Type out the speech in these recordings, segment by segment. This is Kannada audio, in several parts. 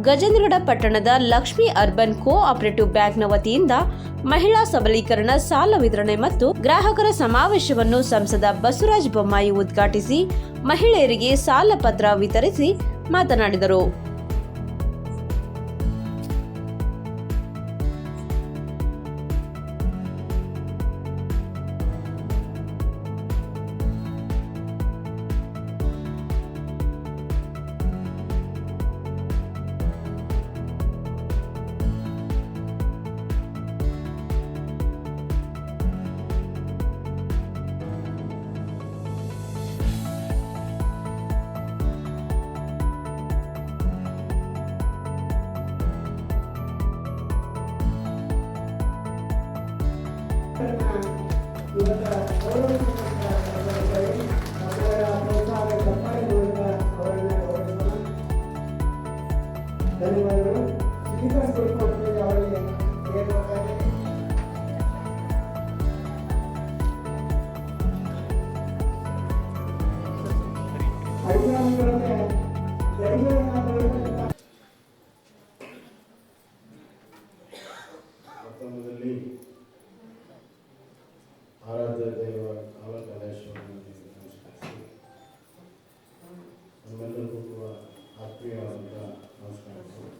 ಗಜೇಂದ್ರಗಡ ಪಟ್ಟಣದ ಲಕ್ಷ್ಮಿ ಅರ್ಬನ್ ಕೋಆಪರೇಟಿವ್ ಬ್ಯಾಂಕ್ನ ವತಿಯಿಂದ ಮಹಿಳಾ ಸಬಲೀಕರಣ ಸಾಲ ವಿತರಣೆ ಮತ್ತು ಗ್ರಾಹಕರ ಸಮಾವೇಶವನ್ನು ಸಂಸದ ಬಸವರಾಜ ಬೊಮ್ಮಾಯಿ ಉದ್ಘಾಟಿಸಿ ಮಹಿಳೆಯರಿಗೆ ಸಾಲ ಪತ್ರ ವಿತರಿಸಿ ಮಾತನಾಡಿದರು. ಧನ್ಯವಾದಗಳು. ಪ್ರಥಮದಲ್ಲಿ ಆರಾಧ್ಯ ದೈವ ಕಾಲಕಾಲೇಶ್ವರನ್ನು ನಮಸ್ಕರಿಸಿ ನಮ್ಮೆಲ್ಲರಿಗೂ ಕೂಡ ಆತ್ಮೀಯವಾದಂಥ ನಮಸ್ಕಾರಗಳು.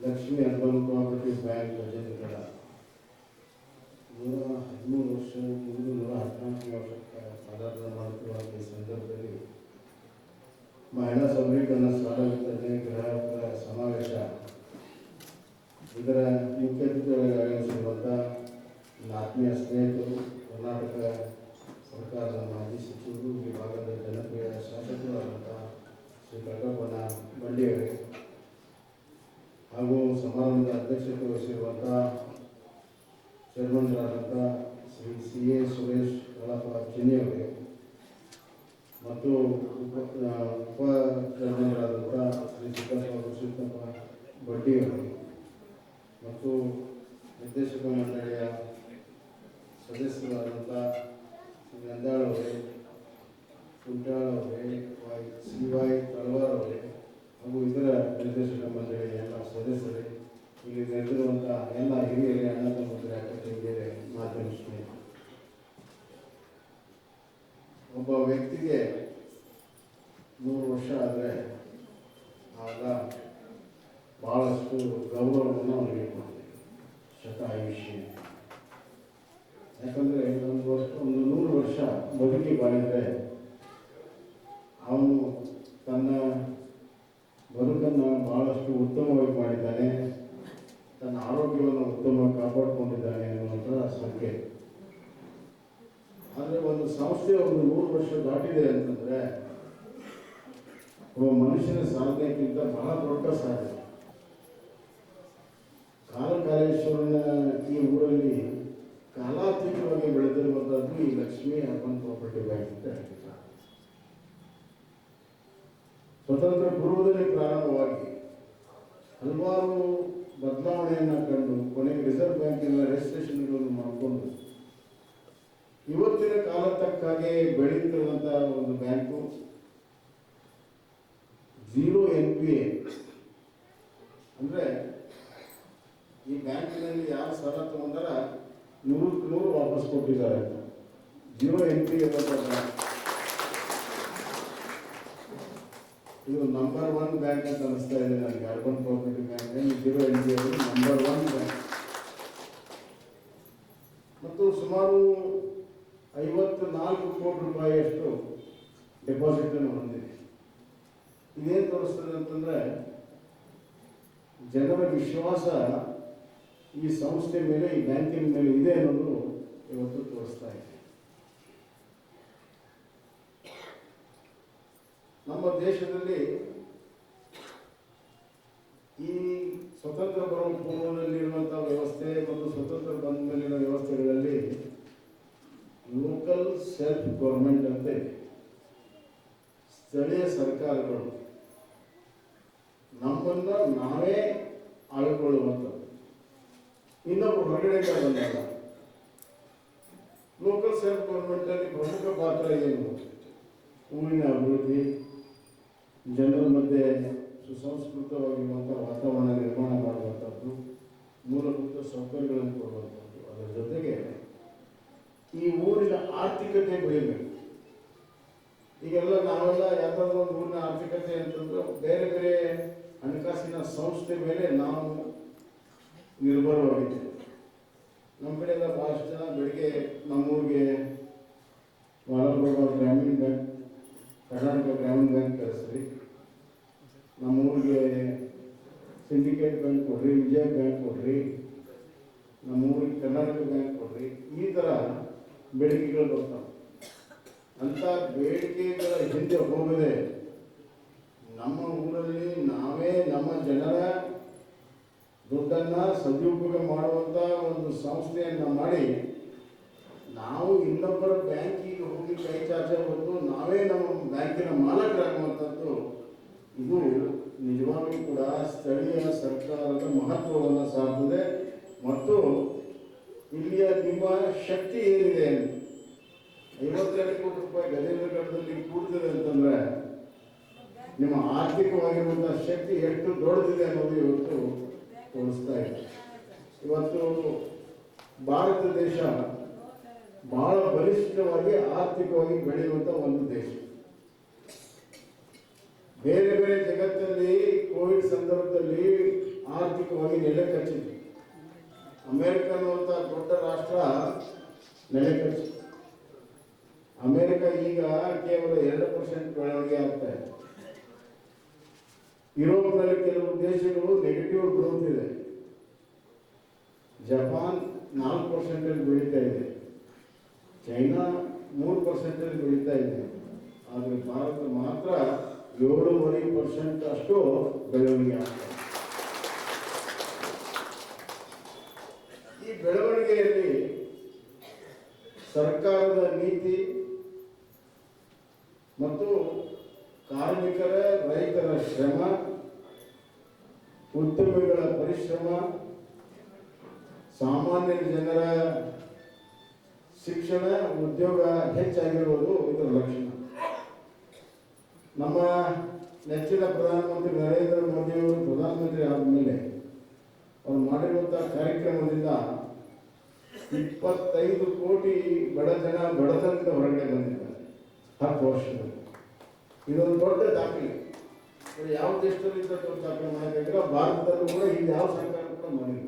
Lakshmi urban cooperative bank Gajendragad 113 ವರ್ಷ ಮುಗಿದು 114ನೇ ವರ್ಷಕ್ಕೆ ಪದಾರ್ಪಣೆ ಮಾಡುತ್ತಿರುವ ಈ ಸಂದರ್ಭದಲ್ಲಿ ಮಹಿಳಾ ಸಬಲೀಕರಣ ಸಾಲ ವಿತರಣೆ ಗ್ರಾಹಕರ ಸಮಾವೇಶ ಇದರ ಮುಖ್ಯತೆಗಳಿಗೆ ಆಗಮಿಸಿರುವಂಥ ಆತ್ಮೀಯ ಸ್ನೇಹಿತರು, ಕರ್ನಾಟಕ ಸರ್ಕಾರದ ಮಾಜಿ ಸಚಿವರು, ಈ ಭಾಗದ ಜನಪ್ರಿಯ ಶಾಸಕರು ಆದಂಥ ಶ್ರೀ ಕಟಪ್ಪನ ಬಂಡಿಯವರೇ ಹಾಗೂ ಸಮಾರಂಭದ ಅಧ್ಯಕ್ಷತೆ ವಹಿಸಿರುವಂಥ ಚೇರ್ಮನ್ರಾದಂಥ ಶ್ರೀ CA ಸುರೇಶ್ ಕಳಪ ಚಿನ್ನಿಯವರೇ ಮತ್ತು ಉಪ ಚೇರ್ಮನ್ರಾದಂಥ ಶ್ರೀ ಸಿದ್ದಪ್ಪ ಬಡ್ಡಿಯವರೇ ಮತ್ತು ನಿರ್ದೇಶಕ ಮಂಡಳಿಯ ಸದಸ್ಯರಾದಂಥ ಶ್ರೀ ನಂದಾಳ್ ಅವರೇ, ಕುಂಟಾಳ್ ಅವರೇ, CY ತಳವಾರ್ ಅವರೇ ಹಾಗೂ ಇತರ ನಿರ್ದೇಶಕ ಮಂಡಳಿಯ ಎಲ್ಲ ಸದಸ್ಯರೇ, ಇಲ್ಲಿ ನೆರೆದಿರುವಂಥ ಎಲ್ಲ ಹಿರಿಯರೇ, ಅಣ್ಣ ತಮ್ಮಂದಿರೇ, ಅಕ್ಕ ತಂಗಿಯರೇ, ಮಾತನಾಡಿಸುತ್ತೇನೆ. ಒಬ್ಬ ವ್ಯಕ್ತಿಗೆ 100 ವರ್ಷ ಆದರೆ ಆಗ ಭಾಳಷ್ಟು ಗೌರವವನ್ನು ಅವರಿಗೆ ಕೊಡ್ತೀವಿ, ಶತಾಯುಷ್ಯ. ಯಾಕಂದರೆ ಒಂದು 100 ವರ್ಷ ಬದುಕಿ ಬಾಳಿದರೆ ಅವನು ತನ್ನ ಬದುಕನ್ನು ಭಾಳಷ್ಟು ಉತ್ತಮವಾಗಿ ಮಾಡಿದ್ದಾನೆ, ತನ್ನ ಆರೋಗ್ಯವನ್ನು ಉತ್ತಮವಾಗಿ ಕಾಪಾಡಿಕೊಂಡಿದ್ದಾನೆ ಅನ್ನುವಂಥ ಸಂಖ್ಯೆ. ಆದರೆ ಒಂದು ಸಂಸ್ಥೆ ಒಂದು 100 ವರ್ಷ ದಾಟಿದೆ ಅಂತಂದರೆ ಒಬ್ಬ ಮನುಷ್ಯನ ಸಾಧನೆಗಿಂತ ಬಹಳ ದೊಡ್ಡ ಸಾಧನೆ. ಕಾಲಕಾಲೇಶ್ವರನ ಈ ಊರಲ್ಲಿ ಕಾಲಾತೀತವಾಗಿ ಬೆಳೆದಿರುವಂಥದ್ದು ಈ ಲಕ್ಷ್ಮಿ ಅರ್ಬನ್ ಕೋಆಪರೇಟಿವ್ ಬ್ಯಾಂಕ್ ಅಂತ ಹೇಳ್ತಾರೆ. ಸ್ವತಂತ್ರ ಪೂರ್ವದಲ್ಲಿ ಪ್ರಾರಂಭವಾಗಿ ಹಲವಾರು ಬದಲಾವಣೆಯನ್ನು ಕಂಡು ಕೊನೆಗೆ ರಿಸರ್ವ್ ಬ್ಯಾಂಕಿನ ರಿಜಿಸ್ಟ್ರೇಷನ್ಗಳನ್ನು ಮಾಡಿಕೊಂಡು ಇವತ್ತಿನ ಕಾಲಕ್ಕಾಗಿ ಬೆಳೀತಿರುವಂಥ ಒಂದು ಬ್ಯಾಂಕು. 0 NPA ಅಂದರೆ ಈ ಬ್ಯಾಂಕಿನಲ್ಲಿ ಯಾರು ಸಾಲ ತಗೊಂಡಾರ 100% ವಾಪಸ್ ಕೊಟ್ಟಿದ್ದಾರೆ. 0 NPA ಇದು ನಂಬರ್ 1 ಬ್ಯಾಂಕ್ ಅಂತ ಅನಿಸ್ತಾ ಇದೆ ನನಗೆ. Urban cooperative bank 0 NPA number 1 bank. ಮತ್ತು ಸುಮಾರು 54 ಕೋಟಿ ರೂಪಾಯಿಯಷ್ಟು ಡೆಪಾಸಿಟನ್ನು ಹೊಂದಿದೆ. ಇದೇನು ತೋರಿಸ್ತದೆ ಅಂತಂದರೆ ಜನರ ವಿಶ್ವಾಸ ಈ ಸಂಸ್ಥೆ ಮೇಲೆ, ಈ ಬ್ಯಾಂಕಿನ ಮೇಲೆ ಇದೆ ಅನ್ನೋದು ಇವತ್ತು ತೋರಿಸ್ತಾ ಇದೆ. ನಮ್ಮ ದೇಶದಲ್ಲಿ ಈ ಸ್ವತಂತ್ರ ಬರುವ ಪೂರ್ವದಲ್ಲಿರುವಂಥ ವ್ಯವಸ್ಥೆ ಮತ್ತು ಸ್ವತಂತ್ರ ಬಂದ ಮೇಲಿನ ವ್ಯವಸ್ಥೆಗಳಲ್ಲಿ ಲೋಕಲ್ ಸೆಲ್ಫ್ ಗೌರ್ಮೆಂಟ್ ಅಂತ ಇದೆ. ಸ್ಥಳೀಯ ಸರ್ಕಾರಗಳು ನಮ್ಮನ್ನು ನಾವೇ ಆಳ್ಕೊಳ್ಳುವಂಥದ್ದು. ಇನ್ನೊಬ್ಬರು ಹೊರಗಡೆಯಿಂದ ಬಂದಾಗ ಲೋಕಲ್ ಸೆಲ್ಫ್ ಗೌರ್ಮೆಂಟಲ್ಲಿ ಪ್ರಮುಖ ಪಾತ್ರ ಏನು? ಊರಿನ ಅಭಿವೃದ್ಧಿ, ಜನರ ಮಧ್ಯೆ ಸುಸಂಸ್ಕೃತವಾಗಿರುವಂಥ ವಾತಾವರಣ ನಿರ್ಮಾಣ ಮಾಡುವಂಥದ್ದು, ಮೂಲಭೂತ ಸೌಕರ್ಯಗಳನ್ನು ಕೊಡುವಂಥದ್ದು, ಅದರ ಜೊತೆಗೆ ಈ ಊರಿನ ಆರ್ಥಿಕತೆ ಬೆಳಿಬೇಕು. ಈಗೆಲ್ಲ ನಾವೆಲ್ಲ ಯಾವುದಾದ್ರೂ ಒಂದು ಊರಿನ ಆರ್ಥಿಕತೆ ಅಂತಂದ್ರೆ ಬೇರೆ ಬೇರೆ ಹಣಕಾಸಿನ ಸಂಸ್ಥೆ ಮೇಲೆ ನಾವು ನಿರ್ಭರವಾಗಿದ್ದೇವೆ. ನಮ್ಮ ಕಡೆ ಎಲ್ಲ ಭಾಳಷ್ಟು ಜನ ಬೆಳಿಗ್ಗೆ ನಮ್ಮೂರಿಗೆ ಮಾಲಪುರ ಗ್ರಾಮೀಣ ಬ್ಯಾಂಕ್, ಕರ್ನಾಟಕ ಗ್ರಾಮೀಣ ಬ್ಯಾಂಕ್ ಕಳಿಸ್ರಿ, ನಮ್ಮೂರಿಗೆ ಸಿಂಡಿಕೇಟ್ ಬ್ಯಾಂಕ್ ಕೊಡ್ರಿ, ವಿಜಯ ಬ್ಯಾಂಕ್ ಕೊಡ್ರಿ, ನಮ್ಮೂರಿಗೆ ಕರ್ನಾಟಕ ಬ್ಯಾಂಕ್ ಕೊಡ್ರಿ, ಈ ಥರ ಬೇಡಿಕೆಗಳು ಬರ್ತಾವೆ. ಅಂಥ ಬೇಡಿಕೆಗಳ ಹಿಂದೆ ಹೋಗದೆ ನಮ್ಮ ಊರಲ್ಲಿ ನಾವೇ ನಮ್ಮ ಜನರ ದುಡ್ಡನ್ನು ಸದುಪಯೋಗ ಮಾಡುವಂಥ ಒಂದು ಸಂಸ್ಥೆಯನ್ನು ಮಾಡಿ ನಾವು ಇನ್ನೊಬ್ಬರ ಬ್ಯಾಂಕಿಗೆ ಹೋಗಿ ಕೈ ಚಾಚಬಹುದು, ನಾವೇ ನಮ್ಮ ಬ್ಯಾಂಕಿನ ಮಾಲಕರಾಗುವಂಥದ್ದು, ಇದು ನಿಜವಾಗ್ಲೂ ಕೂಡ ಸ್ಥಳೀಯ ಸರ್ಕಾರದ ಮಹತ್ವವನ್ನು ಸಾರ್ತದೆ. ಮತ್ತು ಇಲ್ಲಿಯ ನಿಮ್ಮ ಶಕ್ತಿ ಏನಿದೆ, 52 ಕೋಟಿ ರೂಪಾಯಿ ಗಜೇಂದ್ರಗಢದಲ್ಲಿ ಕೂಡ್ತಿದೆ ಅಂತಂದ್ರೆ ನಿಮ್ಮ ಆರ್ಥಿಕವಾಗಿರುವಂಥ ಶಕ್ತಿ ಎಷ್ಟು ದೊಡ್ಡದಿದೆ ಅನ್ನೋದು ಇವತ್ತು ತೋರಿಸ್ತಾ ಇದೆ. ಇವತ್ತು ಭಾರತ ದೇಶ ಬಹಳ ಬಲಿಷ್ಠವಾಗಿ ಆರ್ಥಿಕವಾಗಿ ಬೆಳೆಯುವಂಥ ಒಂದು ದೇಶ. ಬೇರೆ ಬೇರೆ ಜಗತ್ತಲ್ಲಿ ಕೋವಿಡ್ ಸಂದರ್ಭದಲ್ಲಿ ಆರ್ಥಿಕವಾಗಿ ನೆಲೆ ಕಚ್ಚಿದೆ. ಅಮೆರಿಕ ಅನ್ನುವಂಥ ದೊಡ್ಡ ರಾಷ್ಟ್ರ ನೆಲೆ ಕಚ್ಚಿದೆ. ಅಮೆರಿಕ ಈಗ ಕೇವಲ 2% ಬೆಳವಣಿಗೆ ಆಗ್ತಾ ಇದೆ. ಯುರೋಪ್ನಲ್ಲಿ ಕೆಲವು ದೇಶಗಳು ನೆಗೆಟಿವ್ ಗ್ರೋತ್ ಇದೆ. ಜಪಾನ್ 4% ಬೆಳೀತಾ ಇದೆ, ಚೈನಾ 3% ಬೆಳೀತಾ ಇದೆ. ಆದರೆ ಭಾರತ ಮಾತ್ರ 7.5% ಅಷ್ಟು ಬೆಳವಣಿಗೆ ಆಗ್ತದೆ. ಈ ಬೆಳವಣಿಗೆಯಲ್ಲಿ ಸರ್ಕಾರದ ನೀತಿ ಮತ್ತು ಕಾರ್ಮಿಕರ, ರೈತರ ಶ್ರಮ, ಉದ್ಯಮಿಗಳ ಪರಿಶ್ರಮ, ಸಾಮಾನ್ಯ ಜನರ ಶಿಕ್ಷಣ, ಉದ್ಯೋಗ ಹೆಚ್ಚಾಗಿರುವುದು ಇದರ ಲಕ್ಷಣ. ನಮ್ಮ ನೆಚ್ಚಿನ ಪ್ರಧಾನಮಂತ್ರಿ ನರೇಂದ್ರ ಮೋದಿಯವರು ಪ್ರಧಾನಮಂತ್ರಿ ಆದಮೇಲೆ ಅವರು ಮಾಡಿರುವಂಥ ಕಾರ್ಯಕ್ರಮದಿಂದ 25 ಕೋಟಿ ಬಡ ಜನ ಬಡತನದಿಂದ ಹೊರಗಡೆ ಬಂದಿದ್ದಾರೆ 10 ವರ್ಷದಲ್ಲಿ. ಇದೊಂದು ದೊಡ್ಡ ದಾಖಲೆ. ಯಾವ ದೇಶದಲ್ಲಿ ದೊಡ್ಡ ದಾಖಲೆ ಮಾಡಬೇಕಾದ್ರೆ ಭಾರತದಲ್ಲೂ ಕೂಡ ಇಲ್ಲಿ ಯಾವ ಸರ್ಕಾರ ಕೂಡ ಮಾಡಿಲ್ಲ.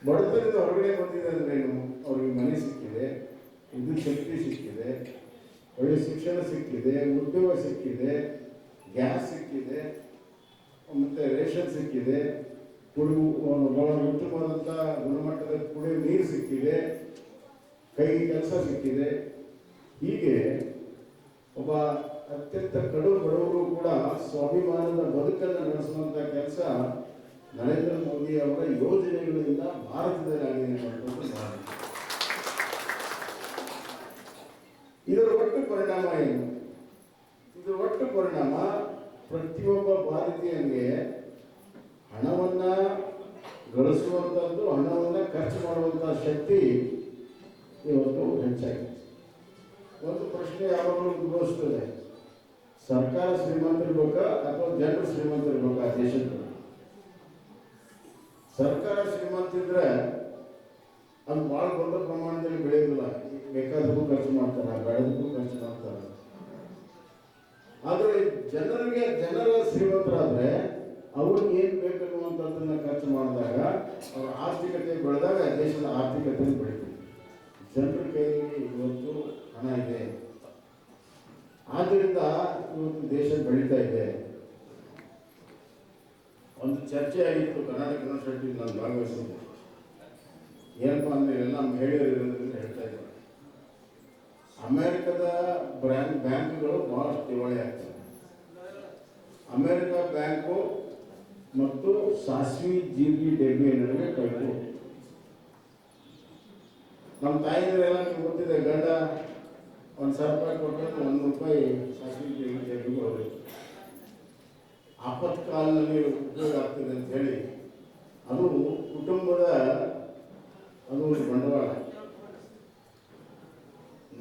ಬಡತನದಿಂದ ಹೊರಗಡೆ ಬಂದಿದೆ ಅಂದ್ರೆ ಏನು? ಅವ್ರಿಗೆ ಮನೆ ಸಿಕ್ಕಿದೆ, ವಿದ್ಯುತ್ ಶಕ್ತಿ ಸಿಕ್ಕಿದೆ, ಒಳ್ಳೆ ಶಿಕ್ಷಣ ಸಿಕ್ಕಿದೆ, ಉದ್ಯೋಗ ಸಿಕ್ಕಿದೆ, ಗ್ಯಾಸ್ ಸಿಕ್ಕಿದೆ, ಮತ್ತೆ ರೇಷನ್ ಸಿಕ್ಕಿದೆ, ಬಹಳ ಉತ್ತಮವಾದಂಥ ಗುಣಮಟ್ಟದ ಕುಡಿಯುವ ನೀರು ಸಿಕ್ಕಿದೆ, ಕೈಗೆ ಕೆಲಸ ಸಿಕ್ಕಿದೆ. ಹೀಗೆ ಒಬ್ಬ ಅತ್ಯಂತ ಕಡು ಬಡವರು ಕೂಡ ಸ್ವಾಭಿಮಾನದ ಬದುಕನ್ನು ನಡೆಸುವಂಥ ಕೆಲಸ ನರೇಂದ್ರ ಮೋದಿ ಅವರ ಯೋಜನೆಗಳಿಂದ ಭಾರತದಲ್ಲಿ ಆಗಿದೆ ಅನ್ನುವಂಥದ್ದು. ಇದರ ಒಟ್ಟು ಪರಿಣಾಮ ಏನು? ಇದರ ಒಟ್ಟು ಪರಿಣಾಮ ಪ್ರತಿಯೊಬ್ಬ ಭಾರತೀಯನಿಗೆ ಹಣವನ್ನ ಗಳಿಸುವಂಥದ್ದು, ಹಣವನ್ನು ಖರ್ಚು ಮಾಡುವಂಥ ಶಕ್ತಿ ಇವತ್ತು ಹೆಚ್ಚಾಗಿದೆ. ಒಂದು ಪ್ರಶ್ನೆ ಯಾವಾಗಲೂ ಉದ್ಭವಿಸ್ತದೆ, ಸರ್ಕಾರ ಶ್ರೀಮಂತರಿರ್ಬೇಕಾ ಅಥವಾ ಜನರು ಶ್ರೀಮಂತರಿರ್ಬೇಕಾ ದೇಶದಲ್ಲಿ? ಸರ್ಕಾರ ಶ್ರೀಮಂತಿದ್ರೆ ಅದು ಭಾಳ ದೊಡ್ಡ ಪ್ರಮಾಣದಲ್ಲಿ ಬೆಳೆಯೋದಿಲ್ಲ. ಬೇಕಾದಕ್ಕೂ ಖರ್ಚು ಮಾಡ್ತಾರೆ, ಬೇಡದಕ್ಕೂ ಖರ್ಚು ಮಾಡ್ತಾರೆ. ಆದರೆ ಜನರ ಶ್ರೀಮಂತರಾದ್ರೆ ಅವ್ರಿಗೆ ಏನು ಬೇಕನ್ನುವಂಥದ್ದನ್ನ ಖರ್ಚು ಮಾಡಿದಾಗ ಅವರ ಆರ್ಥಿಕತೆ ಬೆಳೆದಾಗ ದೇಶದ ಆರ್ಥಿಕತೆ ಬೆಳೀತದೆ. ಜನರ ಕೈಯಲ್ಲಿ ಇವತ್ತು ಹಣ ಇದೆ, ಆದ್ದರಿಂದ ಇವತ್ತು ದೇಶ ಬೆಳೀತಾ ಇದೆ. ಒಂದು ಚರ್ಚೆ ಆಗಿತ್ತು ಕರ್ನಾಟಕ ಯೂನಿವರ್ಸಿಟಿ, ನಾನು ಭಾಗವಹಿಸಿದ್ದೆ. ಏನಪ್ಪ ಅಂದರೆ ಎಲ್ಲ ಮಹಿಳೆಯರು ಇರೋದ್ರಿಂದ ಹೇಳ್ತಾ ಇದ್ದಾರೆ, ಅಮೆರಿಕದ ಬ್ಯಾಂಕ್ಗಳು ಬಹಳಷ್ಟು ದಿವಾಳಿ ಆಗ್ತವೆ. ಅಮೆರಿಕ ಬ್ಯಾಂಕು ಮತ್ತು ಸಾಸ್ವಿ ಜೀರಿಗೆ ಡಬ್ಬಿ ನಡುವೆ ಕೈಗೂ. ನಮ್ಮ ತಾಯಿಯರೆಲ್ಲ ನಿಮ್ಗೆ ಗೊತ್ತಿದೆ, ಗಂಡ 1,000 ರೂಪಾಯಿ ಕೊಟ್ಟರೆ 1 ರೂಪಾಯಿ ಸಾಸ್ವಿ ಜೀರಿಗೆ ಡಬ್ಬಿಗೆ ಹೋಗಬೇಕು. ಆಪತ್ ಕಾಲದಲ್ಲಿ ಉಪಯೋಗ ಆಗ್ತದೆ ಅಂತ ಹೇಳಿ ಅದು ಕುಟುಂಬದ ಅದು ಒಂದು ಬಂಡವಾಳ.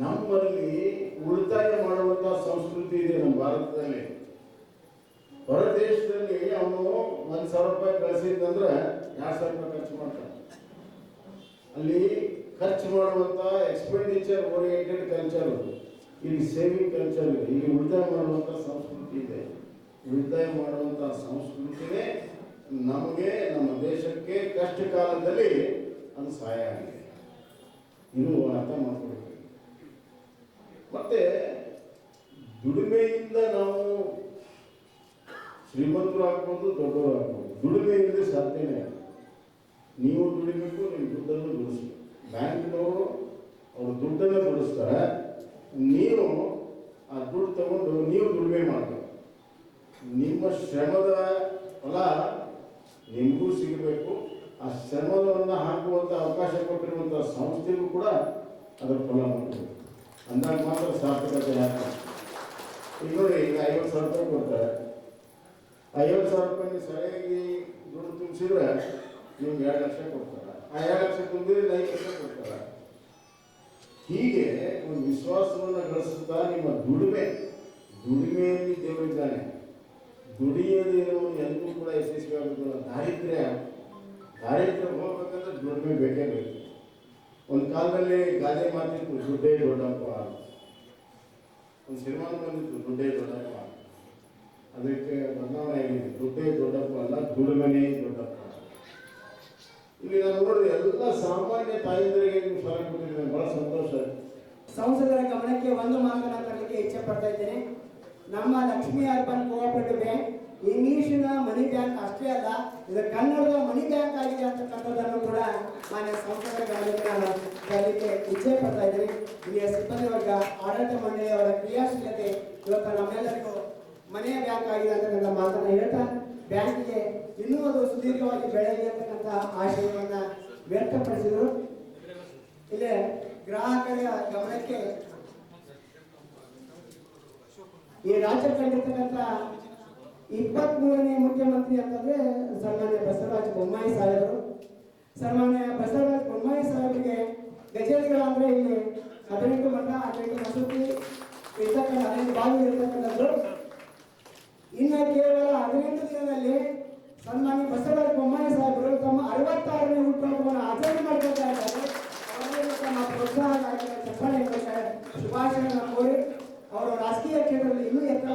ನಮ್ಮಲ್ಲಿ ಉಳಿತಾಯ ಮಾಡುವಂಥ ಸಂಸ್ಕೃತಿ ಇದೆ ನಮ್ಮ ಭಾರತದಲ್ಲಿ. ದೇಶದಲ್ಲಿ ಅವನು 1,000 ರೂಪಾಯಿ ಗಳಿಸಿದಂದ್ರೆ 2,000 ರೂಪಾಯಿ ಖರ್ಚು ಮಾಡ್ತಾನೆ. ಅಲ್ಲಿ ಖರ್ಚು ಮಾಡುವಂತ ಎಕ್ಸ್ಪೆಂಡಿಚರ್ ಓರಿಯೆಂಟೆಡ್ ಕಲ್ಚರ್, ಇಲ್ಲಿ ಸೇವಿಂಗ್ ಕಲ್ಚರ್ ಇದೆ, ಇಲ್ಲಿ ಉಳಿತಾಯ ಮಾಡುವಂತ ಸಂಸ್ಕೃತಿ ಇದೆ. ಉಳಿತಾಯ ಮಾಡುವಂತ ಸಂಸ್ಕೃತಿನೇ ನಮಗೆ, ನಮ್ಮ ದೇಶಕ್ಕೆ ಕಷ್ಟ ಕಾಲದಲ್ಲಿ ಅದು ಸಹಾಯ ಆಗಿದೆ. ಇದು ಅರ್ಥ ಮಾಡ್ಕೊಳ್ಬೇಕು. ಮತ್ತೆ ದುಡಿಮೆಯಿಂದ ನಾವು ಶ್ರೀಮಂತರು ಆಗ್ಬೋದು, ದೊಡ್ಡವರು ಆಗ್ಬೋದು. ದುಡಿಮೆ ಇಲ್ಲದೆ ಸಾಧ್ಯನೇ. ನೀವು ದುಡಿಬೇಕು, ನಿಮ್ಮ ದುಡ್ಡನ್ನು ದುಡಿಸ್ಬೇಕು. ಬ್ಯಾಂಕ್ನವರು ಅವರು ದುಡ್ಡನ್ನು ದುಡಿಸ್ತಾರೆ, ನೀವು ಆ ದುಡ್ಡು ತಗೊಂಡು ನೀವು ದುಡಿಮೆ ಮಾಡಬೇಕು. ನಿಮ್ಮ ಶ್ರಮದ ಫಲ ನಿಮಗೂ ಸಿಗಬೇಕು. ಆ ಶ್ರಮವನ್ನು ಹಾಕುವಂಥ ಅವಕಾಶ ಕೊಟ್ಟಿರುವಂಥ ಸಂಸ್ಥೆಗೂ ಕೂಡ ಅದರ ಫಲ ಮಾಡಬೇಕು. ಅಂದಾಗ ಮಾತ್ರ ಸಾರ್ಥಕತೆ ಆಗ್ತದೆ. ಈಗ ನೋಡಿ, ಈಗ 50,000 ರೂಪಾಯಿ ಕೊಡ್ತಾರೆ. 50,000 ರೂಪಾಯಿ ಸರಿಯಾಗಿ ದುಡ್ಡು ತುಂಬಿಸಿದ್ರೆ ನಿಮ್ಗೆ 2 ಲಕ್ಷ ಕೊಡ್ತಾರೆ. ಆ 2 ಲಕ್ಷ ತುಂಬಿದ್ರೆ 5 ಲಕ್ಷ ಕೊಡ್ತಾರೆ. ಹೀಗೆ ಒಂದು ವಿಶ್ವಾಸವನ್ನು ಗಳಿಸುತ್ತಾ ನಿಮ್ಮ ದುಡಿಮೆಯಲ್ಲಿ ದೇವರಿದ್ದಾನೆ. ದುಡಿಯೋದೇನು ಎಂದೂ ಕೂಡ ಯಶಸ್ವಿ ಆಗೋದಿಲ್ಲ. ದಾರಿದ್ರ್ಯ ಹೋಗ್ಬೇಕಂದ್ರೆ ದುಡಿಮೆ ಬೇಕೇ ಬೇಕು. ಒಂದು ಕಾಲದಲ್ಲಿ ಗಾದೆ ಮಾತಿತ್ತು, ದುಡ್ಡೇ ದೊಡ್ಡಪ್ಪ. ಒಂದು ಸಿನಿಮಾ ಬಂದಿತ್ತು, ದುಡ್ಡೇ ದೊಡ್ಡಪ್ಪ. ಅದಕ್ಕೆ ಬದಲಾವಣೆ ಆಗಿದೆ. ದುಡ್ಡೇ ದೊಡ್ಡಪ್ಪ ಅಲ್ಲ, ದುಡಿಮೆನೇ ದೊಡ್ಡಪ್ಪ. ಇಲ್ಲಿ ನಾನು ನೋಡಿದ್ರೆ ಎಲ್ಲ ಸಾಮಾನ್ಯ ತಾಯಂದರಿಗೆ ನೀವು ಸಲಹೆ ಕೊಟ್ಟಿದ್ದೀನಿ, ಬಹಳ ಸಂತೋಷ. ಸಂಸದರ ಗಮನಕ್ಕೆ ಒಂದು ಮಾತನ್ನು ತರಲಿಕ್ಕೆ ಇಚ್ಛೆ ಪಡ್ತಾ ಇದ್ದೇನೆ. ನಮ್ಮ ಲಕ್ಷ್ಮೀ ಅರ್ಬನ್ ಕೋಆಪರೇಟಿವ್ ಬ್ಯಾಂಕ್ ಇಂಗ್ಲಿಷಿನ ಮನಿ ಬ್ಯಾಂಕ್ ಅಷ್ಟೇ ಅಲ್ಲ, ಇದು ಕನ್ನಡದ ಮನಿ ಬ್ಯಾಂಕ್ ಆಗಿದೆ ಅಂತಕ್ಕಂಥದ್ದನ್ನು ಕೂಡ ಮಾನ್ಯ ಸಂಸದರ ಗಮನಕ್ಕೆ ನಾನು ತರಲಿಕ್ಕೆ ಇಚ್ಛೆ ಪಡ್ತಾ ಇದ್ದೀನಿ. ಇಲ್ಲಿಯ ಸಿಬ್ಬಂದಿ ವರ್ಗ, ಆಡಳಿತ ಮಂಡಳಿಯವರ ಕ್ರಿಯಾಶೀಲತೆ ಇವತ್ತು ನಮ್ಮೆಲ್ಲರಿಗೂ ಮನೆಯ ಬ್ಯಾಂಕ್ ಆಗಿದೆ ಅಂತಕ್ಕಂಥ ಮಾತನ್ನು ಹೇಳ್ತಾ, ಬ್ಯಾಂಕಿಗೆ ಇನ್ನೂ ಅದು ಸುದೀರ್ಘವಾಗಿ ಬೆಳೆಯಲಿ ಅಂತಕ್ಕಂಥ ಆಶಯವನ್ನು ವ್ಯಕ್ತಪಡಿಸಿದರು. ಇಲ್ಲೇ ಗ್ರಾಹಕರ ಗಮನಕ್ಕೆ ಈ ರಾಜ್ಯ ಕಂಡಿರ್ತಕ್ಕಂಥ 23ನೇ ಮುಖ್ಯಮಂತ್ರಿ ಅಂತಂದ್ರೆ ಸನ್ಮಾನ್ಯ ಬಸವರಾಜ ಬೊಮ್ಮಾಯಿ ಸಾಹೇಬರು. ಸನ್ಮಾನ್ಯ ಬಸವರಾಜ ಬೊಮ್ಮಾಯಿ ಸಾಹೇಬರಿಗೆ ಗಜೇರಿಗಳಂದ್ರೆ ಇಲ್ಲಿ 18 ಮಠ, 18 ಮಸೂತಿ ಇರ್ತಕ್ಕಂಥ 18 ಬಾವಿ ಇರ್ತಕ್ಕಂಥದ್ದು. ಇನ್ನು ಕೇವಲ 18 ದಿನದಲ್ಲಿ ಸನ್ಮಾನ್ಯ ಬಸವರಾಜ ಬೊಮ್ಮಾಯಿ ಸಾಹೇಬರು ತಮ್ಮ 66ನೇ ಹುಟ್ಟುಹಬ್ಬವನ್ನು ಆಚರಣೆ ಮಾಡ್ಕೊಳ್ತಾ ಇದ್ದಾರೆ. ಅವರಿಗೆ ತಮ್ಮ ಪ್ರೋತ್ಸಾಹ ಚಪ್ಪಾಳೆ ಶುಭಾಶಯಗಳನ್ನು ಕೋರಿ ಅವರು ರಾಜಕೀಯ ಕ್ಷೇತ್ರದಲ್ಲಿ ಇನ್ನೂ ಎತ್ತರ